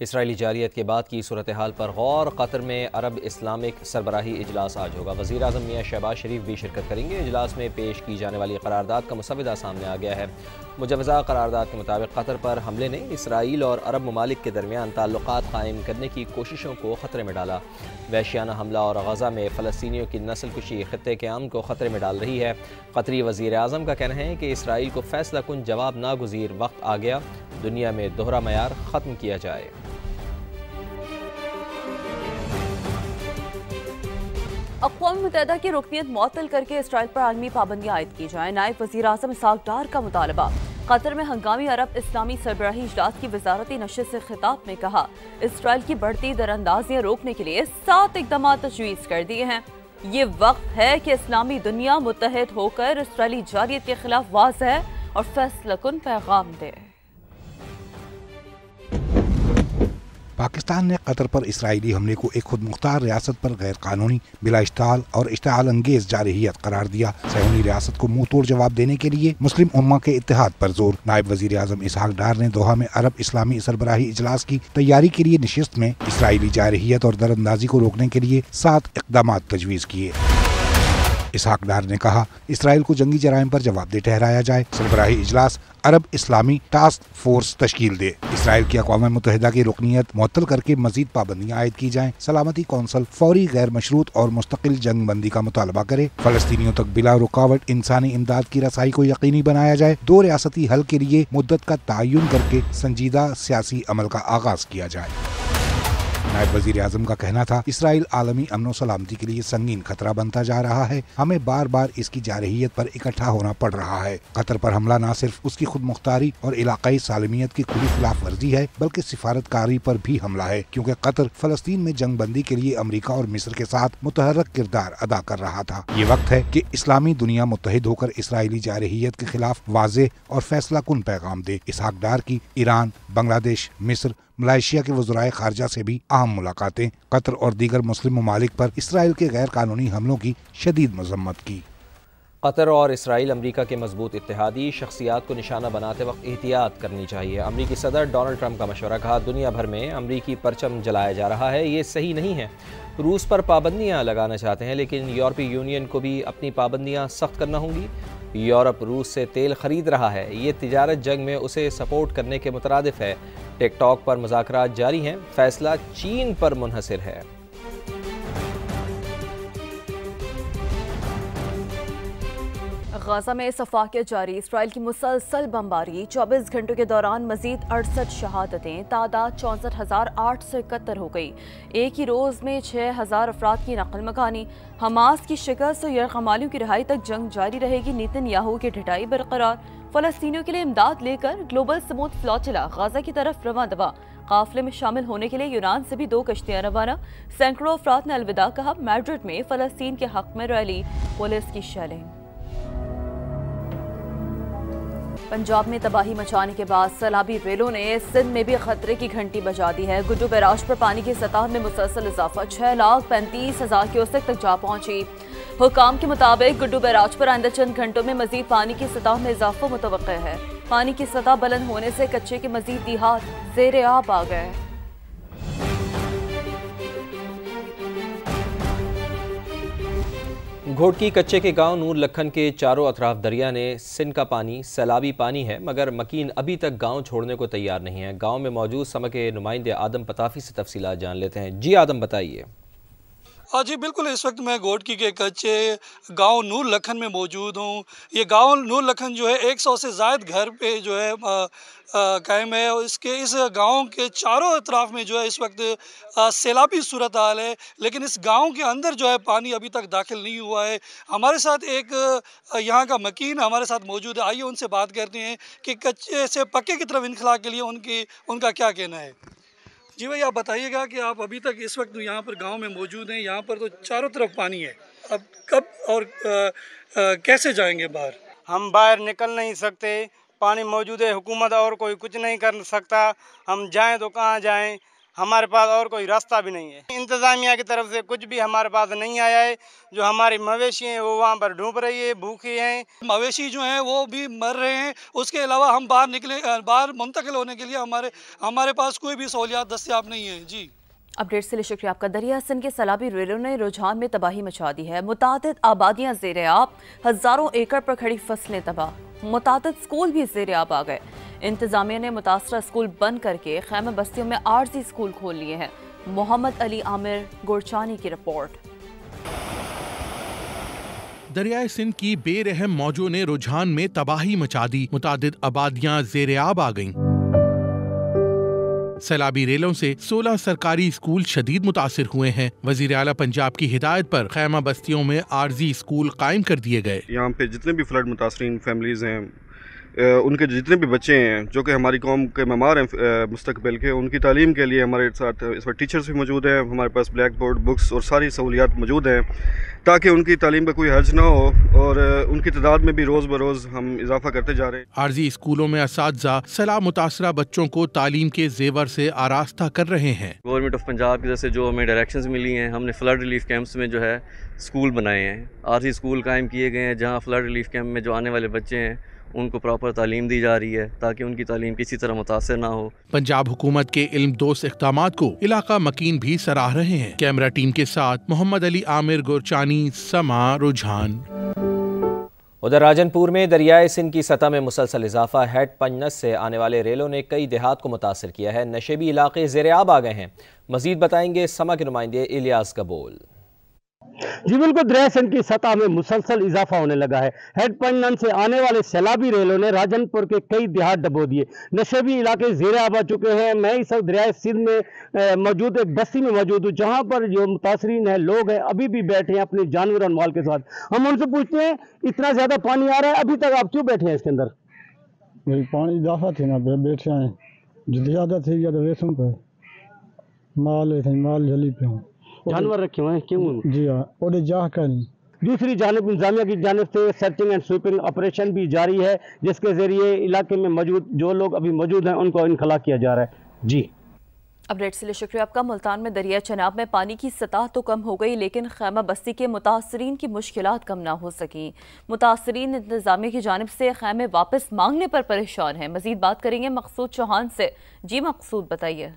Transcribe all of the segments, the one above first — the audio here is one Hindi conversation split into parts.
इसराइली जारियत के बाद की सूरत हाल पर गौर। कतर में अरब इस्लामिक सरबराही इजलास आज होगा। वज़ीर आज़म मियाँ शहबाज शरीफ भी शिरकत करेंगे। इजलास में पेश की जाने वाली करारदाद का मुसवदा सामने आ गया है। मुजवज़ा करारदाद के मुताबिक कतर पर हमले ने इसराइल और अरब ममालिक के दरमियान ताल्लुकात कायम करने की कोशिशों को ख़तरे में डाला। वहशियाना हमला और गज़ा में फ़लस्तीनियों की नस्ल कुशी ख़ित्ते के अमन को ख़तरे में डाल रही है। कतरी वज़ीर आज़म का कहना है कि इसराइल को फ़ैसला कुन जवाब नागुज़ीर वक्त आ गया। दुनिया में दोहरा मयार ख़त्म किया जाए। अक़वाम मुत्तहिदा की रुकनीत मुअत्तल करके इसराइल पर आलमी पाबंदियाँ आयद की जाएँ। नायब वज़ीर आज़म इसहाक़ डार का मुतालबा। कतर में हंगामी अरब इस्लामी सरबराही इजलास की वज़ारती नशिस्त से खिताब में कहा, इसराइल की बढ़ती दरअंदाजियाँ रोकने के लिए 7 इक़दाम तजवीज़ कर दिए हैं। ये वक्त है कि इस्लामी दुनिया मुत्तहिद होकर इसराइली जारियत के खिलाफ वाज़ेह और फैसलाकुन पैगाम दे। पाकिस्तान ने कतर पर इसराइली हमले को एक खुद मुख्तार रियासत पर गैर कानूनी, बिला इश्ताल और इश्ताल अंगेज जारहियत करार दिया। सहूनी रियासत को मुंह तोड़ जवाब देने के लिए मुस्लिम उम्मा के इत्तेहाद पर जोर। नायब वज़ीर आज़म इसहाक़ डार ने दोहा में अरब इस्लामी सरबराही इजलास की तैयारी के लिए नशिस्त में इसराइली जारहियत और दरअंदाजी को रोकने के लिए 7 इक़दाम तजवीज़ किए। इसहाक़ डार ने कहा, इसराइल को जंगी जराइम पर जवाबदेह ठहराया जाए। सरबराही इजलास अरब इस्लामी टास्क फोर्स तश्कील दे। इसराइल की अक़वाम मुत्तहिदा की रुकनीत मुअत्तल करके मजीद पाबंदियाँ आयद की जाएँ। सलामती कौंसल फौरी गैर मशरूत और मुस्तकिल जंग बंदी का मुतालबा करे। फ़लस्तीनियों तक बिला रुकावट इंसानी इमदाद की रसाई को यकीनी बनाया जाए। 2 रियासती हल के लिए मुद्दत का तयन करके संजीदा सियासी अमल का आगाज किया जाए। नायब वज़ीर आज़म का कहना था, इसराइल आलमी अमन और सलामती के लिए संगीन खतरा बनता जा रहा है। हमें बार बार इसकी जारहियत पर इकट्ठा होना पड़ रहा है। कतर पर हमला न सिर्फ उसकी खुद मुख्तारी और इलाकाई सालमियत की खुली खिलाफ वर्जी है, बल्कि सिफारतकारी पर भी हमला है, क्योंकि कतर फ़लस्तीन में जंग बंदी के लिए अमरीका और मिस्र के साथ मुतहर्रिक किरदार अदा कर रहा था। ये वक्त है कि इस्लामी दुनिया मुत्तहिद होकर इसराइली जारहियत के खिलाफ वाज़ेह और फैसला कुन पैगाम दे। इसहाक़ डार की ईरान, बांग्लादेश, मिस्र, मलेशिया के वज़राए ख़ारजा से भी अहम मुलाकातें। कतर और दीगर मुस्लिम ममालिक पर इसराइल के गैर कानूनी हमलों की शदीद मज़म्मत की। कतर और इसराइल अमरीका के मजबूत इत्तेहादी, शख्सियात को निशाना बनाते वक्त एहतियात करनी चाहिए। अमरीकी सदर डोनाल्ड ट्रंप का मशवरा। कहा, दुनिया भर में अमरीकी परचम जलाया जा रहा है, ये सही नहीं है। रूस पर पाबंदियाँ लगाना चाहते हैं, लेकिन यूरोपीय यूनियन को भी अपनी पाबंदियाँ सख्त करना होंगी। यूरोप रूस से तेल खरीद रहा है, ये तिजारत जंग में उसे सपोर्ट करने के मुतरादिफ है। टिकटॉक पर मुज़ाकरात जारी हैं, फैसला चीन पर मुनहसिर है। गाज़ा में सफाकियत जारी। इसराइल की मुसलसल बमबारी। 24 घंटों के दौरान मजीद 68 शहादतें। तादाद 64,871 हो गई। एक ही रोज़ में 6,000 अफराद की नकल मकानी। हमास की शिकस्त और यरगमालियों की रिहाई तक जंग जारी रहेगी। नेतन्याहू की ढिठाई बरकरार। फ़लस्तीनियों के लिए इमदाद लेकर ग्लोबल स्मूथ फ्लोटिला गाज़ा की तरफ रवां दवा। काफिले में शामिल होने के लिए यूनान से भी 2 कश्तियां रवाना। सैकड़ों अफराद ने अलविदा कहा। मैड्रिड में फ़लस्तीन के हक में रैली। पुलिस की शेलिंग। पंजाब में तबाही मचाने के बाद सैलाबी रेलों ने सिंध में भी खतरे की घंटी बजा दी है। गुड्डू बैराज पर पानी की सतह में मुसलसल इजाफा। 6,35,000 क्यूसेक तक जा पहुंची। हुकाम के मुताबिक गुड्डू बैराज पर आइंदा चंद घंटों में मजीद पानी की सतह में इजाफा मुतवक्किल है। पानी की सतह बुलंद होने से कच्चे के मजीद दिहात ज़ेरे आब आ गए। घोटकी कच्चे के गांव नूर लखन के चारों अतराफ दरिया ने सिंध का पानी सैलाबी पानी है, मगर मकीन अभी तक गांव छोड़ने को तैयार नहीं है। गांव में मौजूद समा के नुमाइंदे आदम पताफी से तफसीलात जान लेते हैं। जी आदम, बताइए। जी बिल्कुल, इस वक्त मैं घोटकी के कच्चे गांव नूर लखन में मौजूद हूँ। ये गांव नूर लखन जो है 100 से ज़ायद घर पे जो है कायम है। और इस गांव के चारों अतराफ में जो है इस वक्त सैलाबी सूरत हाल है, लेकिन इस गांव के अंदर जो है पानी अभी तक दाखिल नहीं हुआ है। हमारे साथ एक यहाँ का मकीन हमारे साथ मौजूद है। आइए उनसे बात करते हैं कि कच्चे से पक्के की तरफ इनखला के लिए उनका क्या कहना है। जी भाई, आप बताइएगा कि आप अभी तक इस वक्त यहाँ पर गांव में मौजूद हैं। यहाँ पर तो चारों तरफ पानी है, अब कब और कैसे जाएंगे बाहर? हम बाहर निकल नहीं सकते, पानी मौजूद है। हुकूमत और कोई कुछ नहीं कर सकता। हम जाएं तो कहाँ जाएं? हमारे पास और कोई रास्ता भी नहीं है। इंतजामिया की तरफ से कुछ भी हमारे पास नहीं आया है। जो हमारी मवेशी हैं वो वहाँ पर डूब रही है, भूखी हैं। मवेशी जो हैं वो भी मर रहे हैं। उसके अलावा हम बाहर मुंतकिल होने के लिए हमारे पास कोई भी सहूलियात दस्तियाब नहीं है। जी, अपडेट के लिए शुक्रिया आपका। दरिया सिंध के सैलाबी रेलों ने रुझान में तबाही मचा दी है। मुतादिद आबादियां ज़ेर-ए-आब, हजारों एकड़ पर खड़ी फसलें तबाह, मुतादिद स्कूल भी ज़ेर-ए-आब आ गए। इंतजामिया ने मुतासरा स्कूल बंद करके खैमा बस्तियों में आर्जी स्कूल खोल लिए हैं। मोहम्मद अली आमिर गुरचानी की रिपोर्ट। दरियाए सिंध की बेरहम मौजों ने रुझान में तबाही मचा दी। मुतादिद आबादियां ज़ेर-ए-आब आ गईं। सैलाबी रेलों से 16 सरकारी स्कूल शदीद मुतासिर हुए हैं। वजीर आला पंजाब की हिदायत पर खैमा बस्तियों में आर्जी स्कूल कायम कर दिए गए। यहाँ पे जितने भी फ्लड मुतासरीन फैमिलीज हैं, उनके जितने भी बच्चे हैं जो कि हमारी कौम के मेमार हैं मुस्तकबिल के, उनकी तालीम के लिए हमारे साथ इस पर टीचर्स भी मौजूद हैं। हमारे पास ब्लैक बोर्ड, बुक्स और सारी सहूलियात मौजूद हैं ताकि उनकी तालीम का कोई हर्ज ना हो, और उनकी तादाद में भी रोज़ बरोज़ हम इजाफा करते जा रहे हैं। आर्जी स्कूलों में असातिज़ा सैलाब मुतासरा बच्चों को तालीम के जेवर से आरास्ता कर रहे हैं। गवर्नमेंट ऑफ पंजाब की तरफ से जो हमें डायरेक्शंस मिली हैं, हमने फ्लड रिलीफ कैंप्स में जो है स्कूल बनाए हैं, आर्जी स्कूल कायम किए गए हैं, जहाँ फ्लड रिलीफ कैंप में जो आने वाले बच्चे हैं उनको प्रॉपर तालीम दी जा रही है ताकि उनकी तालीम किसी तरह मुतासर ना हो। पंजाब हुकूमत के इल्म दोस्त इक़दामात को इलाका मकीन भी सराह रहे हैं। कैमरा टीम के साथ मोहम्मद अली आमिर गुरचानी, समा रुझान। उधर राजनपुर में दरियाए सिंध की सतह में मुसलसल इजाफा। हेड पंजनस से आने वाले रेलों ने कई देहात को मुतासर किया है। नशेबी इलाके ज़ेर-ए-आब आ गए हैं। मजीद बताएंगे समा के नुमाइंदे इलियास कबूल। जी बिल्कुल, दरिया सिंध की सतह में मुसलसल इजाफा होने लगा है। हेड पंजन से आने वाले सैलाबी रेलों ने राजनपुर के कई देहात डबो दिए। नशेबी इलाके ज़ेर-ए-आब आ चुके हैं। मैं इस वक्त दरिया सिंध में मौजूद एक बस्ती में मौजूद हूँ, जहाँ पर जो मुतासरीन है लोग हैं अभी भी बैठे हैं अपने जानवर और माल के साथ। हम उनसे पूछते हैं, इतना ज़्यादा पानी आ रहा है, अभी तक आप क्यों बैठे हैं इसके अंदर? पानी इजाफा थे ना, बैठे हैं, ज़्यादा थी ज़्यादा रेसम पे माल जली पे जानवर रखे हुए हैं क्यों? जी हाँ, और जा कर दूसरी जानिब इंतजामिया की जानिब से सर्चिंग एंड स्वीपिंग ऑपरेशन भी जारी है, जिसके जरिए इलाके में मौजूद जो लोग अभी मौजूद हैं उनको इनखला किया जा रहा है। जी, अपडेट के लिए शुक्रिया आपका। मुल्तान में दरिया चनाब में पानी की सतह तो कम हो गई, लेकिन खैमा बस्ती के मुतासरीन की मुश्किलात कम ना हो सकी। मुतासरीन इंतजामिया की जानिब से खैमे वापस मांगने पर परेशान हैं। मजीद बात करेंगे मकसूद चौहान से। जी मकसूद, बताइए।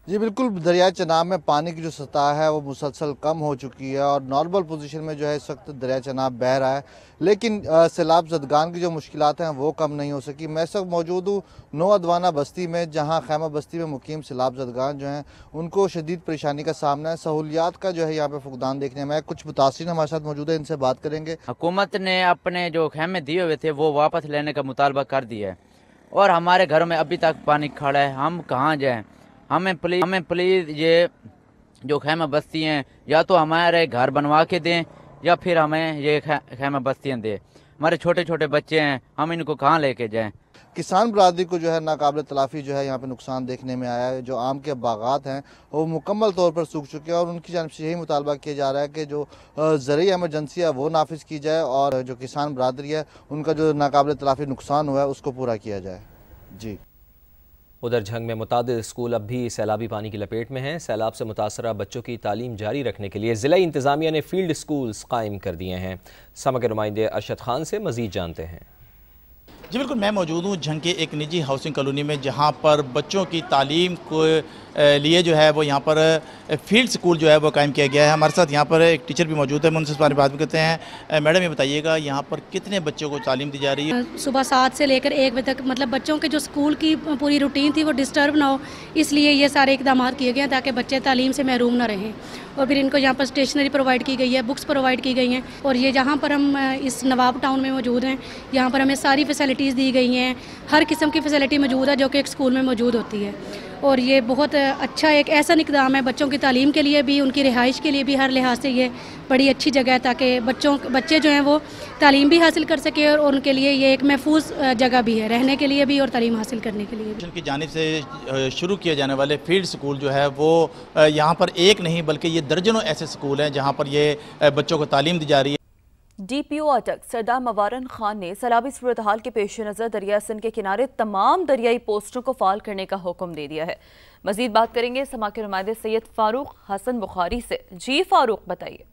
जी बिल्कुल, दरिया चनाब में पानी की जो सतह है वो मुसलसल कम हो चुकी है और नॉर्मल पोजीशन में जो है इस वक्त दरिया चनाब बह रहा है, लेकिन सैलाब ज़दगान की जो मुश्किलात हैं वो कम नहीं हो सकी। मैं इस वक्त मौजूद हूँ नो अदवाना बस्ती में, जहाँ खैमा बस्ती में मुकीम सैलाब ज़दगान जो हैं उनको शदीद परेशानी का सामना है। सहूलियात का जो है यहाँ पे फुकदान देखने में। कुछ मुतासरीन हमारे साथ मौजूद है, इनसे बात करेंगे। हुकूमत ने अपने जो खैमे दिए हुए थे वो वापस लेने का मुतालबा कर दिया है और हमारे घरों में अभी तक पानी खड़ा है। हम कहाँ जाएँ? हमें प्लीज़ ये जो खैमा बस्ती हैं या तो हमारे घर बनवा के दें या फिर हमें ये खैमा बस्तियाँ दें। हमारे छोटे छोटे बच्चे हैं, हम इनको कहाँ लेके जाएं? किसान बरादरी को जो है नाकाबिल तलाफी जो है यहाँ पे नुकसान देखने में आया है। जो आम के बागात हैं वो मुकम्मल तौर पर सूख चुके हैं और उनकी जानिब से यही मुतालबा किया जा रहा है कि जो ज़रूरी एमरजेंसी है वो नाफिज की जाए और जो किसान बरादरी है उनका जो नाकाबिल तलाफी नुकसान हुआ है उसको पूरा किया जाए। जी, उधर झंग में मुतादिद स्कूल अब भी सैलाबी पानी की लपेट में हैं। सैलाब से मुतासरा बच्चों की तालीम जारी रखने के लिए ज़िला इंतज़ामिया ने फील्ड स्कूल्स कायम कर दिए हैं। समा के नुमाइंदे अरशद खान से मज़ीद जानते हैं। जी बिल्कुल, मैं मौजूद हूँ झंग के एक निजी हाउसिंग कॉलोनी में, जहाँ पर बच्चों की तालीम को लिए जो है वो यहाँ पर फील्ड स्कूल जो है वो कायम किया गया है। हमारे साथ यहाँ पर एक टीचर भी मौजूद है, मैं उनसे इस बारे में बात भी करते हैं। मैडम ये बताइएगा, यहाँ पर कितने बच्चों को तालीम दी जा रही है? सुबह 7 से लेकर 1 बजे तक, मतलब बच्चों के जो स्कूल की पूरी रूटीन थी वो डिस्टर्ब ना हो, इसलिए ये सारे इकदाम किए गए हैं ताकि बच्चे तालीम से महरूम ना रहें। और फिर इनको यहाँ पर स्टेशनरी प्रोवाइड की गई है, बुक्स प्रोवाइड की गई हैं। और ये जहाँ पर हम इस नवाब टाउन में मौजूद हैं, यहाँ पर हमें सारी फैसिलिटीज़ दी गई हैं। हर किस्म की फैसिलिटी मौजूद है जो कि एक स्कूल में मौजूद होती है। और ये बहुत अच्छा एक ऐसा इक़दाम है बच्चों की तालीम के लिए भी, उनकी रिहाइश के लिए भी, हर लिहाज से ये बड़ी अच्छी जगह है ताकि बच्चे जो हैं वो तालीम भी हासिल कर सके और उनके लिए ये एक महफूज जगह भी है रहने के लिए भी और तालीम हासिल करने के लिए भी। उनकी जानिब से शुरू किए जाने वाले फील्ड स्कूल जो है वो यहाँ पर एक नहीं बल्कि ये दर्जनों ऐसे स्कूल हैं जहाँ पर ये बच्चों को तालीम दी जा रही है। DPO अटक सरदार मवारन खान ने सैलाबी सूरत हाल के पेश नज़र दरिया सिंध के किनारे तमाम दरियाई पोस्टों को फाल करने का हुक्म दे दिया है। मजीद बात करेंगे समा के नुमाइंदे सैयद फारूक हसन बुखारी से। जी फारूक, बताइए।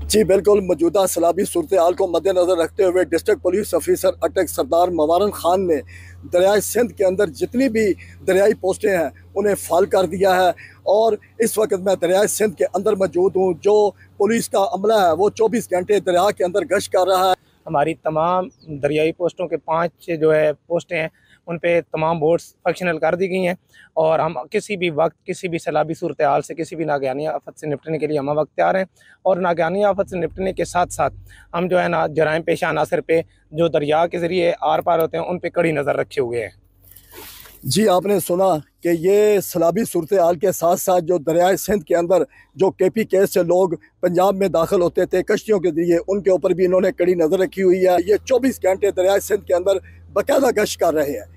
जी बिल्कुल, मौजूदा सैलाबी सूरत हाल को मद्देनजर रखते हुए डिस्ट्रिक्ट पुलिस ऑफिसर अटक सरदार मवारन खान ने दरियाई सिंध के अंदर जितनी भी दरियाई पोस्टें हैं उन्हें फाल कर दिया है। और इस वक्त मैं दरियाई सिंध के अंदर मौजूद हूँ। जो पुलिस का अमला है वो 24 घंटे दरिया के अंदर गश्त कर रहा है। हमारी तमाम दरियाई पोस्टों के 5 जो है पोस्टें हैं उन पे तमाम बोट्स फंक्शनल कर दी गई हैं और हम किसी भी वक्त किसी भी सैलाबी सूरत हाल से किसी भी नागहानी आफत से निपटने के लिए हम वक्त तैयार हैं। और नागहानी आफत से निपटने के साथ साथ हम जो है ना जराइम पेशा अनासर पे जो दरिया के ज़रिए आर पार होते हैं उन पे कड़ी नज़र रखे हुए हैं। जी आपने सुना कि ये सैलाबी सूरत हाल के साथ साथ जो दरियाए सिंध के अंदर जो KP केस से लोग पंजाब में दाखिल होते थे कश्तियों के जरिए, उनके ऊपर भी इन्होंने कड़ी नज़र रखी हुई है। ये 24 घंटे दरियाए सिंध के अंदर बाकायदा गश्त कर रहे हैं।